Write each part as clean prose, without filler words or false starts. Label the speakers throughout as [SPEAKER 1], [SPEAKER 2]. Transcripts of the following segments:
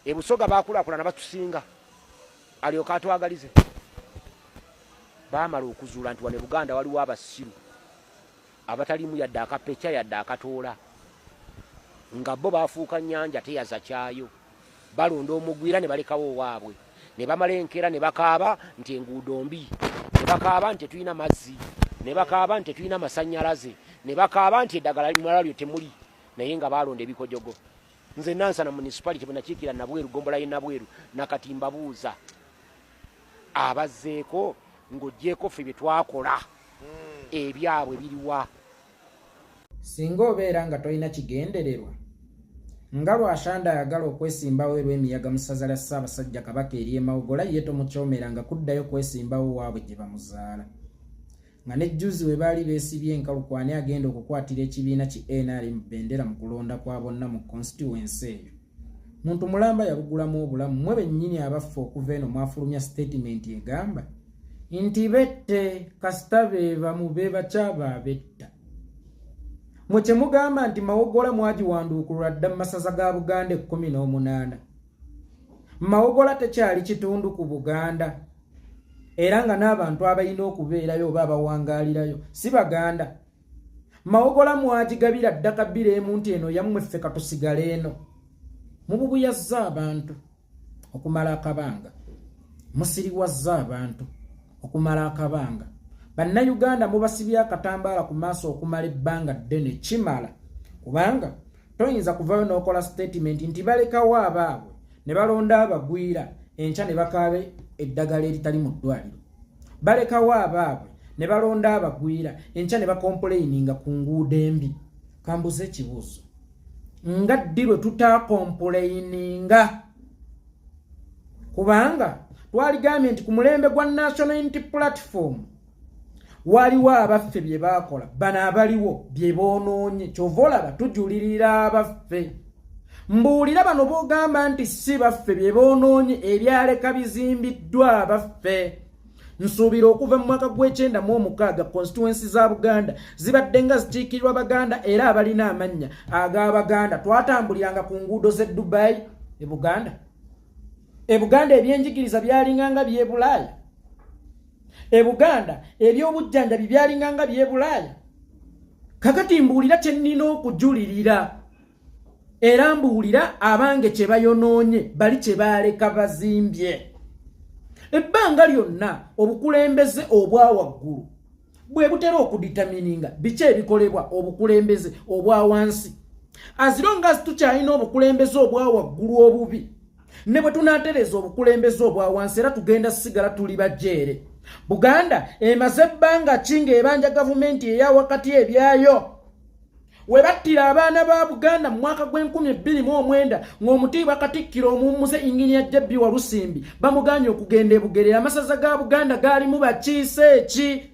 [SPEAKER 1] ebusoga bakulaakulana batusinga alyoka atwagalize baamala okuzuula nti wano Buganda waliwo abasiru abatalimu yadde akapeca yadde akatoola nga bo baafuuka nnyanja teyaza kyayo balonda omugwira ne balekawo waabwe ne bamala enkeera ne bakaaba nti enguudo mbi ne bakaaba nti tetulina mazzi ne bakaaba nti tetulina masannyalaze ne bakaaba nti eddagala limalyo temuli naye nga balonda ebikojogo. Nze Nansana municipality bwe nakiikira Nabweru Gombola ye Nabweru nakatimba buuza abazzeeko ng'oggyeko ffe bye twakola ebyabwe biriwa.
[SPEAKER 2] Singa obeera nga tolina kigendererwa nga Lwashanda ayagala okwesimbawo olw'emiyaga mu ssaza lya Ssaabasajja Kabaka eri Mawogola ye tomukyomera nga kuddayo kwesimbawo waabwe gye bamuzaala. Nga nejjuzi we baali beesibye enkalukwani agenda okukwatira ekibiina ki NRM bendera mu kulonda kwa bonna mu constituency eyo. Muntu mulamba yabugulamu obulamu mwe bennyini abaffe okuva eno mwafulumya statement egamba nti bette kasita beeva mu beebakyaba abetta. Mwe kye mugamba nti Mawogola mwagiwanduukulula dda mu masaza ga Buganda 18. Mawogola tekyali kitundu ku Buganda era nga n'abantu abalina okubeerayo oba abawangaalirayo si Baganda. Mawogola mwagigabira dda Kabira emu nti eno yammwe ffe katusigale eno. Mububuyazza abantu okumala akabanga, musiriwazza abantu okumala akabanga. Bannayuganda mubasibya akatambaala ku maaso okumala ebbanga ddene kimala, kubanga toyinza kuvayo n'okola statement nti balekawo abaabwe ne balonda abagwira enkya ne bakaabe eddagala eritali mu ddwaliro. Balekawo abaabwe ne balonda abagwira enkya ne bakomplaininga ku nguudo embi. Kambuze ekibuuzo, nga ddi lwe tutaakomplaininga? Kubanga twaligambye nti ku mulembe gwa National Unity Platform waliwo abaffe bye baakola, bano abaliwo bye boonoonye. Kyova olaba tujulirira abaffe. Mbuulira bano boogamba nti si baffe bye boonoonye ebyaleka bizimbiddwa abaffe. Nsuubira okuva mu mwaka gw''96 constituency za Buganda zibadde nga zikiikirirwa Baganda era abalina amannya ag'Abaganda. Twatambuliranga ku nguudo z'e Dubai e Buganda. E Buganda ebyenjigiriza byalinganga by'e Bulaaya. E Buganda ebyobujjanjabi byalinganga by'e Bulaaya. Kakati mbuulira kye nnina okujulirira era mbuulira abange kye bayonoonye bali kye baaleka bazimbye. Ebbanga lyonna obukulembeze obwa waggulu bwe butera okuditamininga biki ebikolebwa obukulembeze obwa wansi. As long as tukyalina obukulembeze obwa waggulu obubi ne bwe tunaatereza obukulembeze obwa wansi era tugenda sigala tuli bajeere. Buganda emaze ebbanga kinga ebanja gavumenti eya wakati ebyayo. We battira abaana ba Buganda mu mwaka gw'2019 ng'omutiibwa Katikkiro omummuze Engineer Jebbi Walusimbi bamuganye okugenda e Bugerera. Amasaza ga Buganda gaalimu bakiise ki?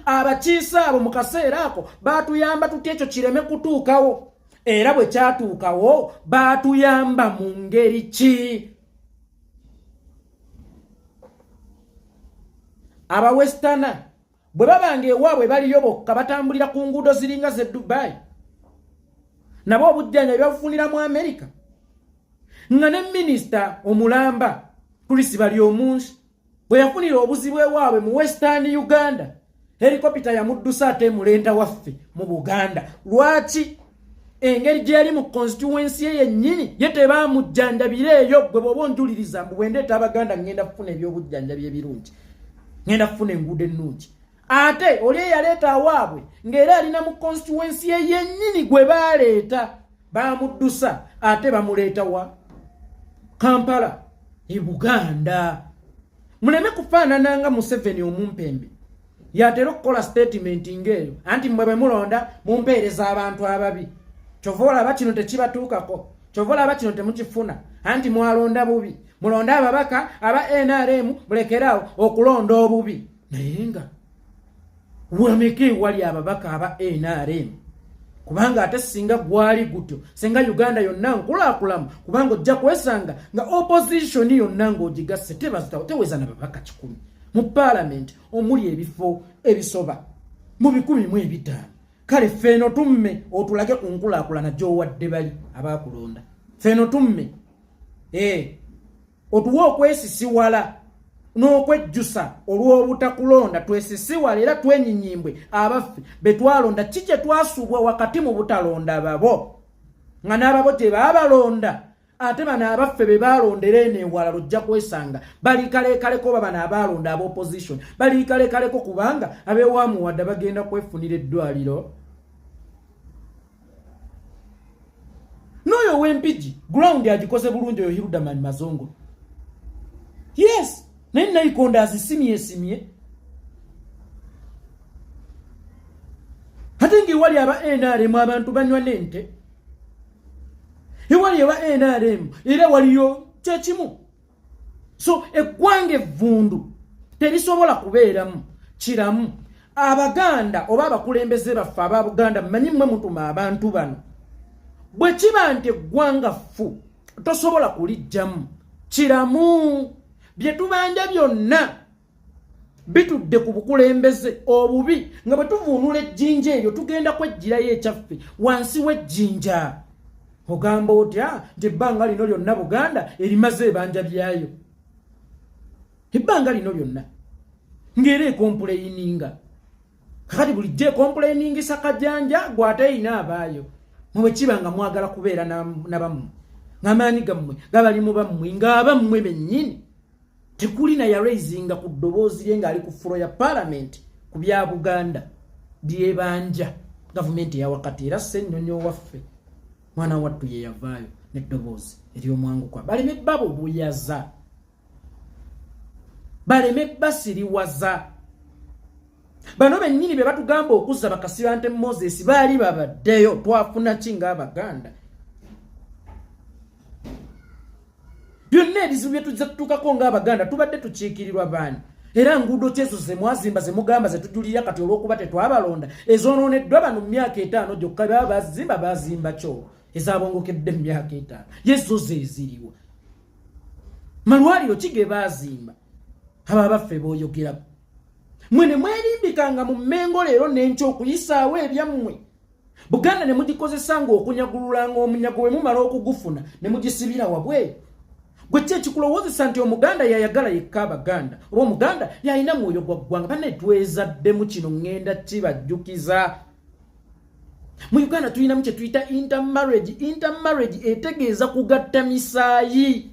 [SPEAKER 2] Abakiise abo mu kaseera ako baatuyamba tutya ekyo kireme kutuukawo? Era bwe kyatuukawo baatuyamba mu ngeri ki? Abawestana bwe babanga ewaabwe baliyo bokka batambulira ku nguudo ziringa z'e Dubai, nabo obujjanjabi babufunira mu Amerika. Nga ne minisita omulamba Chris Balyomunsi bwe yafunira obuzibu ewaabwe mu Western Uganda, helikopita yamuddusa ate mulenda waffe mu Buganda. Lwaki? Engeri gye yali mu constituency ye yennyini ye tebaamujjanjabira eyo. Gwe bw'oba onjuliriza mbu bwe ndeeta Abaganda ngenda kufuna ebyobujjanjabi ebirungi, ngenda kufuna enguudo ennungi. Ate oli eyaleeta awaabwe ng'era alina mu constituency ye yennyini gwe baaleeta baamuddusa ate bamuleeta wa Kampala e Buganda. Muleme kufaanana nga Museveni omumpembe yatera okukola statement ng'eyo anti mmwe bwe mulonda mumpeereza abantu ababi. Kyova olaba kino tekibatuukako, kyova olaba kino temukifuna anti mwalonda bubi. Mulonda ababaka aba NRM mulekeraawo okulonda obubi. Naye nga wameke wali ababaka aba NRM? Kubanga ate singa gwali gutyo singa Uganda yonna nkulaakulaamu, kubanga ojja kwesanga nga opposition yonna ng'ogigasse teweza na babaka 10 mu parliament omuli ebifo ebisoba mu 1,500. Kale ffeno tumme otulage ku nkulaakulana gy'owadde bali abaakulonda. Ffeno tumme otuwa okwesisiwala n'okwejjusa olw'obutakulonda twesisiwala era twenyinyimbwe abaffe betwalonda kike twasuubwa wakati mu butalonda babo nga n'ababo gye baabalonda ate bano abaffe be baalondera eno ewala lujja kwesanga baliikaleekaleko oba bano abaalonda ab'opposition baliikaleekaleko kubanga ab'ewaamuwadde bagenda kwefunira eddwaliro. N'oyo w'empigi ground agikoze bulungi oyo Hildaman Mazongo. Yes, naye Nayikondo azisimye. Ate ng'ewali aba NRM abantu banywa n'ente. Ewali aba NRM era waliyo kyekimu. So eggwanga evvundu terisobola kubeeramu kiramu. Abaganda oba abakulembeze baffe aba Buganda mmanyi mmwe mutuma abantu bano. Bwe kiba nti eggwanga ffu tosobola kulijjamu kiramu. Bye tubanja byonna bitudde ku bukulembeze obubi nga bwe tuvuunula ejjinja eryo tugenda kwejjirayo ekyaffe wansi w'ejjinja. Ogamba otya nti ebbanga lino lyonna Buganda erimaze ebanja byayo. Ebbanga lino lyonna ng'era ekompuleyininga. Kakati bulijjo ekompuleyininga kajanja gw'ate erina abaayo. Mwe kiba nga mwagala kubeera n'abammwe ng'amaanyi gammwe gabali mu bammwe ng'abammwe bennyini tekuli na ya raisinga ku ddoboozi lye ng'ali ku fulo ya parliament ku bya Buganda byebanja gavumenti ya wakati era Ssennyonyo waffe mwana wattu ye yavaayo n'eddoboozi ery'omwangukwa baleme babo buyaza baleme basiriwaza. Bano bennyini be batugamba okuzza bakasiba nte Moses baali babaddeyo twafuna ki ng'Abaganda. Byonna ebizibu bye tujja tutuukako ng'Abaganda tubadde tukiikirirwa baani. Era nguudo kyezo ze mwazimba ze mugamba ze tujulira kati olw'okuba tetwabalonda ezonooneddwa bano mu myaka 5 gyokka baba bazimba kyo ezaabongokedde mu myaka 5 yezo ze ziriwa. Malwaliro kige baazimba aba baffe booyogera. Mwene mwerimbikanga mu Mmengo leero n'enkya okuyisaawo ebyammwe. Buganda ne mugikozesanga okunyagululanga omunyago we mumala okugufuna ne mugisibira wabweru. Gwe kye kikulowoozesa nti Omuganda yayagala yekka Abaganda oba Omuganda yalina mwoyo gwa ggwanga. Banne twezaddemu kino ngenda kibajjukiza. Mu Uganda tulinamu kye tuyita intermarriage. Intermarriage etegeeza kugatta misaayi.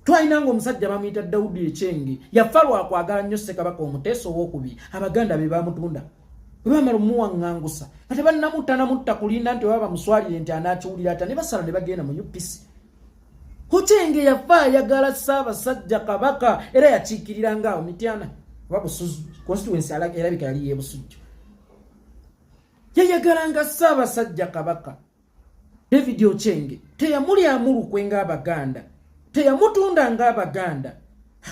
[SPEAKER 2] Twalina omusajja bamuyita Daudi Echenge yafa lwakwagala nnyo Ssekabaka Omuteesa ow'okubiri. Abaganda be bamutunda bwe bamala omuwaŋŋangusa ate bannamutta kulinda nti baba bamuswalire nti anaakiwulira ata ne basala ne bagenda mu UPC. Echenge yafa ayagala Ssaabasajja Kabaka era yakiikirira ngaawo Mityana oba Busuzu constituency erabika yali ye Busujju. Yayagalanga Ssaabasajja Kabaka. David Echenge teyamulyamu lukwe ng'Abaganda teyamutunda ng'Abaganda.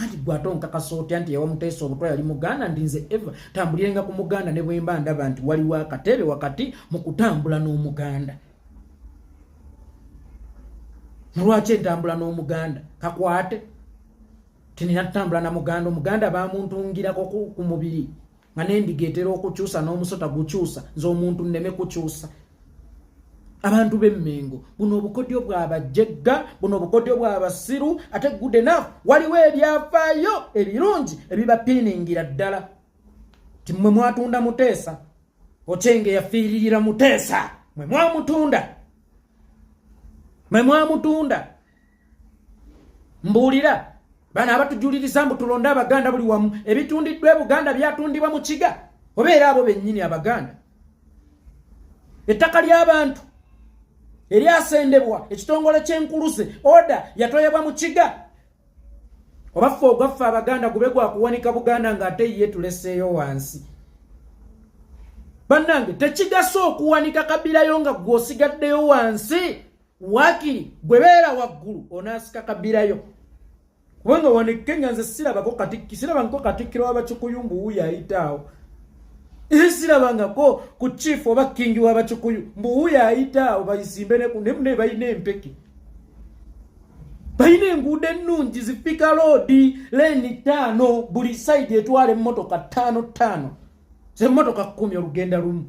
[SPEAKER 2] Ati gwato nkakasa otya nti yawa Muteesa obutwa yali Muganda ndinze eva tambulirenga ku Muganda ne bwe mba ndaba nti waliwo akatebe wakati mu kutambula n'Omuganda. Lwaki entambula n'Omuganda kakwate tinina tutambula na Muganda. Omuganda bamuntungirako ku mubiri nga n'endiga etera okukyusa n'omusota gukyusa nze omuntu nneme kukyusa. Abantu b'Emmengo buno obukodyo bw'Abajjegga buno obukodyo bw'Abasiru ate good enough waliwo ebyafaayo ebirungi ebibapiiningira ddala ti mmwe mwatunda Muteesa. Echenge yafiiririra Muteesa mmwe mwamutunda. Mbuulira bano abatujuliriza mbu tulonde Abaganda buli wamu ebitundiddwa Buganda byatundibwa mu Kiga oba era abo bennyini Abaganda. Ettaka ly'abantu eryasendebwa ekitongole ky'enkuluse oda yatoyebwa mu Kiga oba ffe ogwaffe Abaganda gube gwa kuwanika Buganda ng'ate ye tuleseeyo wansi. Bannange tekigasa okuwanika Kabirayo nga gw'osigaddeyo wansi. Wakiri gwe beera waggulu onaasika Kabirayo kubanga waneke nga nze sirabangako Katikkiro w'Abakikuyu mbuwuyo ayitaawo. Sirabangako ku chief oba kingi w'Abakikuyu mbuwuyo ayitaawo bayisimbe ne balina empeke. Balina enguudo ennungi zifika loodi leeni 5 buli side etwala emmotoka 5 z'emmotoka 10 olugenda lumu.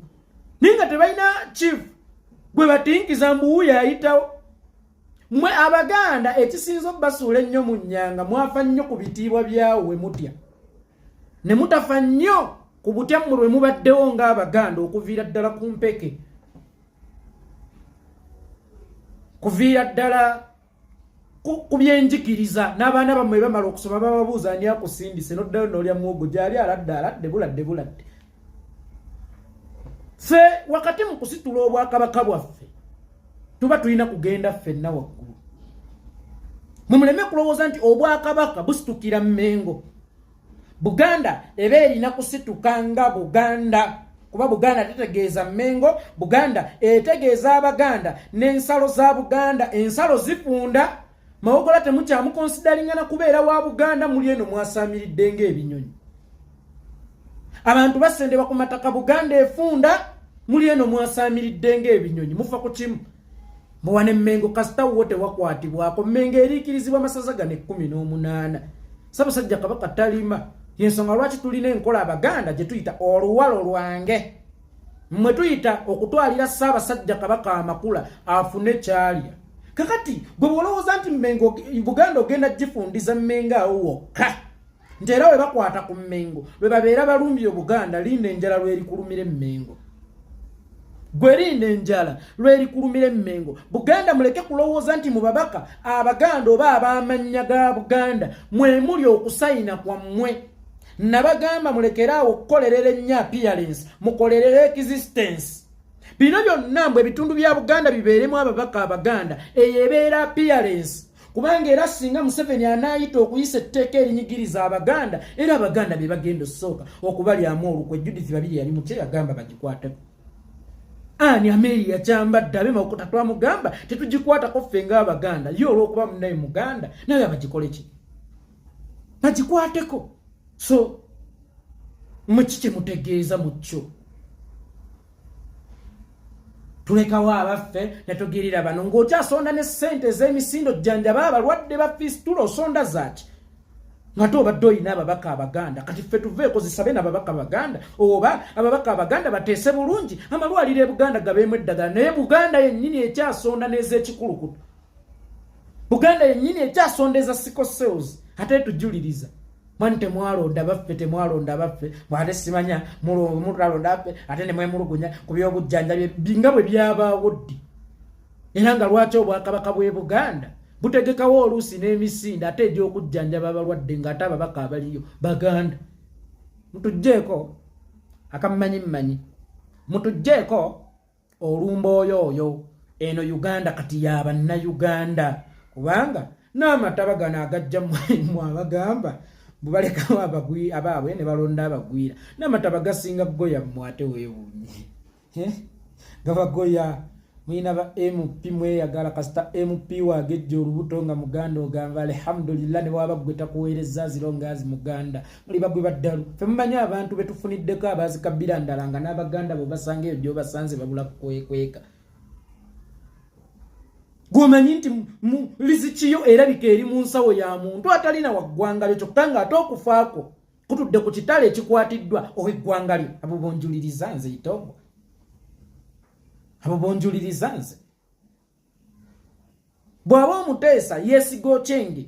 [SPEAKER 2] Ninga tebalina chief gwe batinkiza mbuwuyo ayitawo. mwe abaganda ekisinzo basuula ennyo mu nnyanga mwafa nnyo ku bitiibwa byawo we mutya ne mutafa nnyo ku butya mmwe bwe mubaddewo ng'abaganda okuviira ddala ku mpeke kuviira ddala ku byenjigiriza n'abaana bammwe bamala okusoma bababuuza ani akusindise n'oddayo n'olya muwogo gyali aladde buladde ffe wakati mu kusitula obwakabaka bwaffe tuba tulina kugenda ffenna waggulu mumuleme kulowooza nti obwakabaka busitukira Mmengo Buganda eba erina kusituka nga Buganda kuba Buganda tetegeeza Mmengo Buganda etegeeza Abaganda n'ensalo za Buganda ensalo zifunda mawogola temukyamukonsidaringana kubeera wa Buganda muli eno mwasaamiridde ng'ebinyonyi abantu basendebwa ku mataka Buganda efunda muli eno mwasaamiridde ng'ebinyonyi mufa ku kimu muwane Mmengo kasita wote wakwatibwako Mmengo eriikirizibwa amasaza gano 18 Ssaabasajja Kabaka talima yensonga lwaki tulina enkola Abaganda gye tuyita oluwalo lwange mmwe tuyita okutwalira Ssaabasajja Kabaka amakula afune kyalya kakati gwe olowooza nti Mmengo Buganda ogenda gifundiza Mmengo awo wokka nti era we bakwata ku Mmengo lwe babeera balumbi Buganda linda enjala lwerikulumira Mmengo gwe linda enjala lwerikulumira Mmengo Buganda muleke kulowooza nti mu babaka Abaganda oba ab'amannya ga Buganda mwe muli okusayina kwammwe nabagamba mulekeraawo okukolerera ennyo appearance mukolerera existence bino byonna mbwe ebitundu bya Buganda bibeeremu ababaka Abaganda eyo ebeera appearance kubanga era singa Museveni anaayita okuyisa etteeka erinyigiriza Abaganda era Abaganda be bagenda osooka okubalyamu olukwe Judith Babirye yali mu kye yagamba bagikwateko ani Ameri yakyambadde abe mawokota twamugamba tetugikwatako ffe ng'Abaganda ye olw'okuba munnaye Muganda naye abagikole ki bagikwateko so muki kye mutegeeza mu kyo tulekawo abaffe netugirira bano ng'okyasonda ne ssente ez'emisindo jjanjaba abalwadde ba fistula osonda zaaki ng'ate obadde olina ababaka Abaganda kati ffe tuveeko zisabe n'ababaka Abaganda oba ababaka Abaganda bateese bulungi amalwaliro e Buganda gabeemu eddagala naye Buganda yennyini ekyasonda n'ez'ekikulukutu Buganda yennyini ekyasonda eza sickle cells ate tujuliriza mwani temwalonda baffe bwate simanya mulonda baffe ate ne mwemulugunya ku by'obujjanjabi binga bwe byabaawo ddi era nga lwaki obwakabaka bw'e Buganda butegekawo oluusi n'emisinde ate egy'okujjanjaba abalwadde ng'ate ababaka abaliyo Baganda mutugjeeko akammanyi mutugjeeko olumbooyooyo eno Uganda kati y'abannayuganda kubanga n'amataba gano agajja mu Abagamba bubalekawo abaabwe ne balonda abagwira n'amataba gasinga goya mwate weewuunye gabagoya mwina ba MP mweyagala kasita MP wagejja olubuto nga Muganda ogamba alhamdulillah ne waba gwe takuweereza zirongazi Muganda muli bagwe baddalu ffe mumanya abantu betufuniddeko abazikabbira ndala nga n'Abaganda bo basanga eyo gy'obasanze babula kwekweka gwomanyi nti lizikiyo erabika eri mu nsawo ya muntu atalina waggwanga lyo kyokka ng'ate okufaako kutudde ku kitale ekikwatiddwa ow'eggwanga lyo abo bonjuliriza nze itogo abo bonjuliriza nze bw'aba omuteesa yeesiga okyenge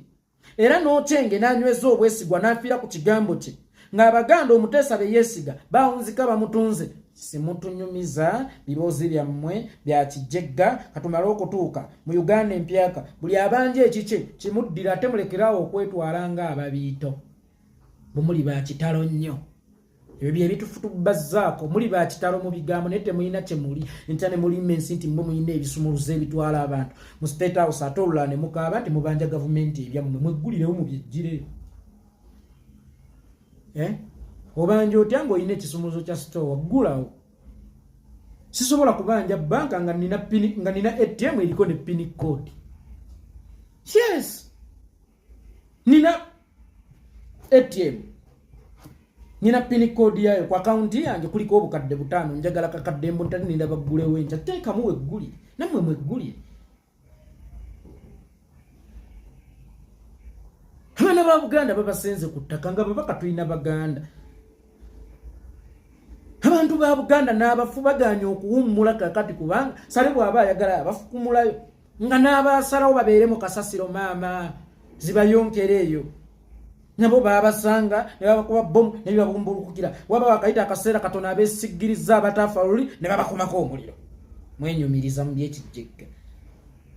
[SPEAKER 2] era n'okyenge n'anyweza obwesigwa n'afiira ku kigambo kye ng'Abaganda omuteesa be yeesiga bawunzika bamutunze simutunyumiza biroozi byammwe bya kijjegga katumale okutuuka mu Uganda empyaka buli abanja ekikye kimuddira ate mulekerawo okwetwala ng'ababiito bwe muli ba kitalo nnyo ebyo bye bitufutubazzaako muli ba kitalo mu bigambo naye temulina kye muli enkya ne mulima ensi nti mwe mulina ebisumuluzo ebitwala abantu mu State House ate olulala ne mukaaba nti mubanja gavumenti ebyammwe mweggulirewo mu byejjire obanja otya ng'olina ekisumuluzo kya store waggulawo sisobola kubanja banka nga nina ATM eriko ne pin code yes nina ATM nina pin code yayo ku account yange kuliko obukadde 5 njagala kakadde mbotali ninda baggulewo encha teeka mu wegguli namwe mwegguli abaana ba Buganda babasenze ku ttaka nga babaka tulina Baganda abantu ba Buganda n'abafu baganya okuwummula kakati kubanga sale bw'aba ayagala abafukumulayo nga n'abasalawo babeere mu kasasiro maama zibayonkera eyo nabo babasanga ne babakuba bomu ne babumbulukukira waba bakayita akaseera katono abeesigiriza abataafa luli ne babakumako omuliro mwenyumiriza mu byekijjegga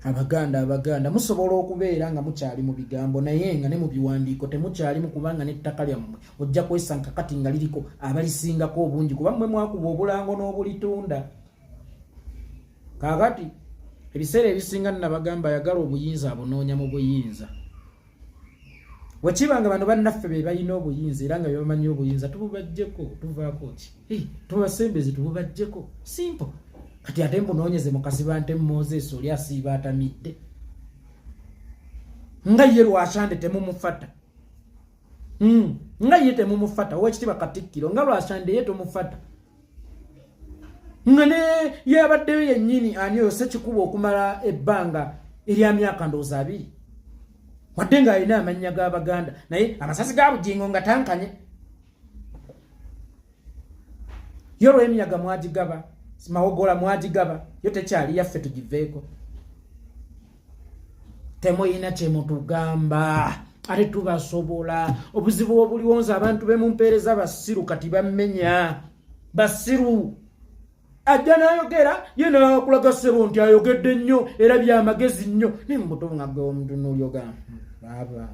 [SPEAKER 2] abaganda musobola okubeera nga mukyali mu bigambo naye nga ne mu biwandiiko temukyalimu kubanga n'ettaka lyammwe ojja kwesanka kati nga liriko abalisingako obungi kuba mmwe mwakuba obulango n'obulitunda kaakati ebiseera ebisinga nnabagamba ayagala obuyinza abunoonya mu buyinza wekibanga bano bannaffe be balina obuyinza era nga bebamanyi obuyinza tububajjeko tuvaako ki tubasembeze tububajjeko simple kati ate mbunoonyeze mukaziba nte Moses oli asiiba atamidde nga ye Lwashande temumufata nga ye temumufata owekitiibwa Katikkiro nga Lwashande ye tomufata nga ne yabaddeyo yennyini ani oyo Ssekikubo okumala ebbanga erya myaka ndowooza 2 wadde ng'alina amannya g'Abaganda naye amasasi ga Bujingo nga tankanye yo lw'eminyaga mwagigaba mawogola mwagigaba yo tekyali yaffe tugiveeko temuyina kyemutugamba ate tubasobola obuzibu obuliwonza abantu bemumpeereza basiru kati bammenya basiru ajja n'ayogera ye n'akulaga ssebo nti ayogedde nnyo era byamagezi nnyo ne mubuto nga gwe omuntu n'olyoga baba